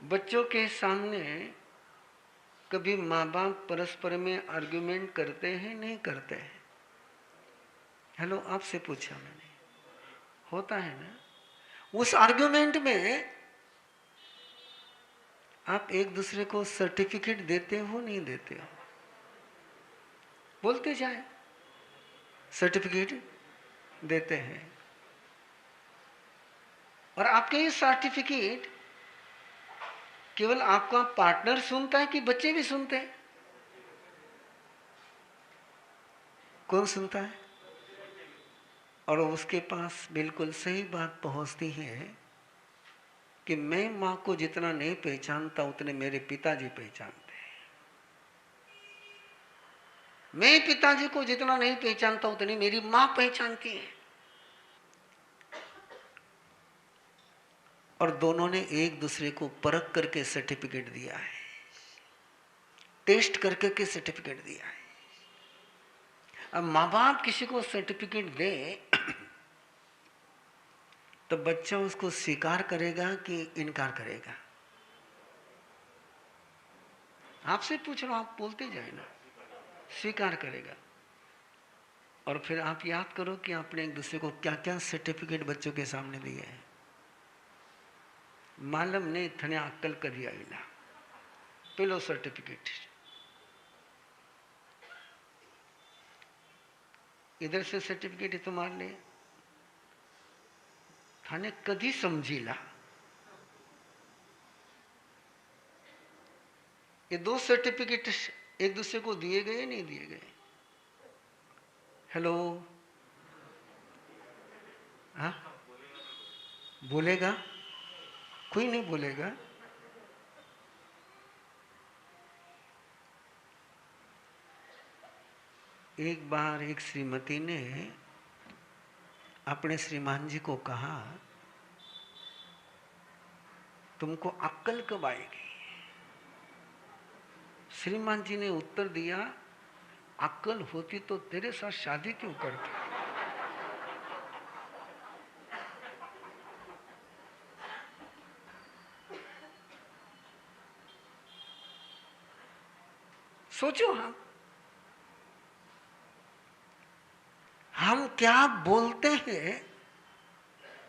बच्चों के सामने कभी माँ बाप परस्पर में आर्ग्यूमेंट करते हैं, नहीं करते हैं? हेलो, आपसे पूछा मैंने। होता है ना? उस आर्ग्यूमेंट में आप एक दूसरे को सर्टिफिकेट देते हो, नहीं देते हो? बोलते जाए, सर्टिफिकेट देते हैं। और आपके ये सर्टिफिकेट केवल आपका पार्टनर सुनता है कि बच्चे भी सुनते हैं? कौन सुनता है? और उसके पास बिल्कुल सही बात पहुंचती है कि मैं मां को जितना नहीं पहचानता उतने मेरे पिताजी पहचानते हैं। मैं पिताजी को जितना नहीं पहचानता उतनी मेरी मां पहचानती है। और दोनों ने एक दूसरे को परख करके सर्टिफिकेट दिया है, टेस्ट करके के सर्टिफिकेट दिया है। अब माँ बाप किसी को सर्टिफिकेट दे तो बच्चा उसको स्वीकार करेगा कि इनकार करेगा? आपसे पूछ रहा हूं, आप बोलते जाए ना। स्वीकार करेगा। और फिर आप याद करो कि आपने एक दूसरे को क्या क्या सर्टिफिकेट बच्चों के सामने दिए हैं। मालूम नहीं थने अक्कल करी आईला पेलो सर्टिफिकेट इधर से सर्टिफिकेट है तुम्हारे लिए, थाने कभी समझीला। ये दो सर्टिफिकेट एक दूसरे को दिए गए, नहीं दिए गए? हेलो, हाँ? बोलेगा? कोई नहीं बोलेगा। एक बार एक श्रीमती ने अपने श्रीमान जी को कहा, तुमको अक्कल कब आएगी? श्रीमान जी ने उत्तर दिया, अक्कल होती तो तेरे साथ शादी क्यों करती? सोचो, हम क्या बोलते हैं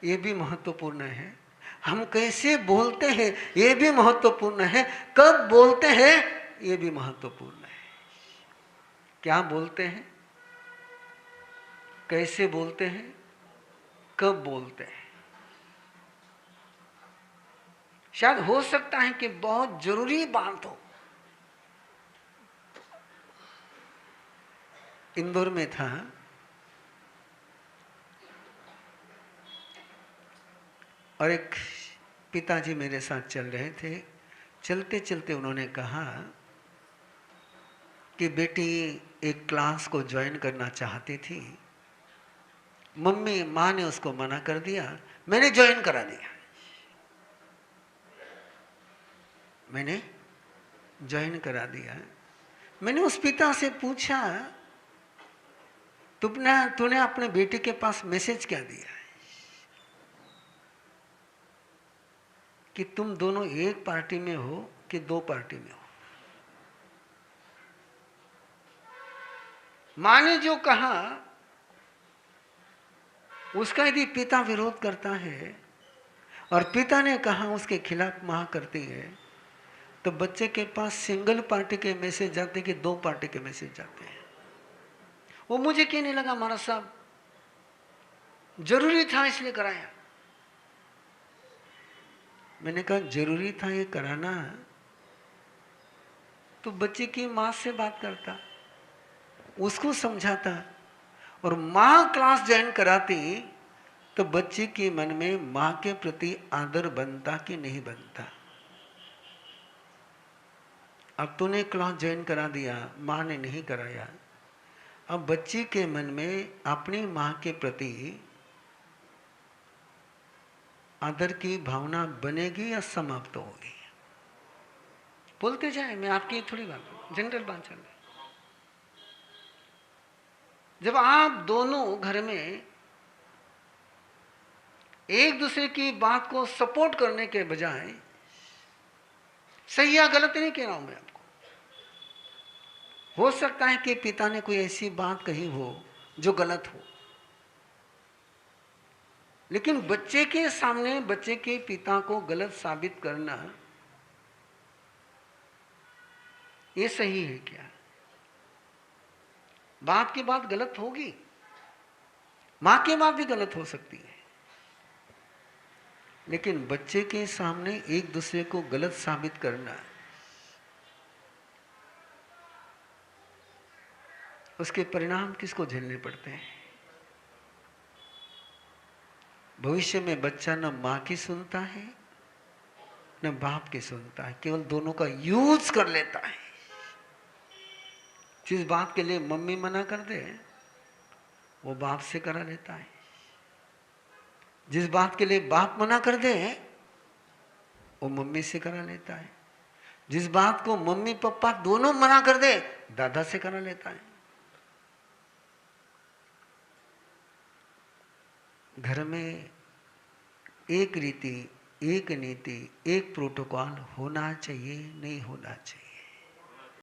ये भी महत्वपूर्ण है। हम कैसे बोलते हैं ये भी महत्वपूर्ण है। कब बोलते हैं ये भी महत्वपूर्ण है। क्या बोलते हैं, कैसे बोलते हैं, कब बोलते हैं। शायद हो सकता है कि बहुत जरूरी बात हो। इंदौर में था, और एक पिताजी मेरे साथ चल रहे थे। चलते चलते उन्होंने कहा कि बेटी एक क्लास को ज्वाइन करना चाहती थी, माँ ने उसको मना कर दिया, मैंने ज्वाइन करा दिया। मैंने ज्वाइन करा दिया। मैंने उस पिता से पूछा, तूने अपने बेटे के पास मैसेज क्या दिया है कि तुम दोनों एक पार्टी में हो कि दो पार्टी में हो? मां ने जो कहा उसका यदि पिता विरोध करता है और पिता ने कहा उसके खिलाफ मां करती है, तो बच्चे के पास सिंगल पार्टी के मैसेज जाते कि दो पार्टी के मैसेज जाते हैं। वो मुझे कहने लगा, महाराज साहब जरूरी था इसलिए कराया। मैंने कहा जरूरी था ये कराना तो बच्चे की मां से बात करता, उसको समझाता, और मां क्लास ज्वाइन कराती तो बच्चे के मन में मां के प्रति आदर बनता कि नहीं बनता। अब तूने क्लास ज्वाइन करा दिया, मां ने नहीं कराया। अब बच्चे के मन में अपनी मां के प्रति आदर की भावना बनेगी या समाप्त होगी? बोलते जाए, मैं आपकी थोड़ी बात, जनरल बात चल रही। जब आप दोनों घर में एक दूसरे की बात को सपोर्ट करने के बजाय सही या गलत नहीं कह रहा हूं मैं आपको। हो सकता है कि पिता ने कोई ऐसी बात कही हो जो गलत हो, लेकिन बच्चे के सामने बच्चे के पिता को गलत साबित करना ये सही है क्या? बाप की बात गलत होगी, मां की बात भी गलत हो सकती है, लेकिन बच्चे के सामने एक दूसरे को गलत साबित करना, उसके परिणाम किसको झेलने पड़ते हैं? भविष्य में बच्चा न मां की सुनता है न बाप की सुनता है, केवल दोनों का यूज कर लेता है। जिस बात के लिए मम्मी मना कर दे वो बाप से करा लेता है, जिस बात के लिए बाप मना कर दे वो मम्मी से करा लेता है, जिस बात को मम्मी पापा दोनों मना कर दे दादा से करा लेता है। घर में एक रीति, एक नीति, एक प्रोटोकॉल होना चाहिए, नहीं होना चाहिए?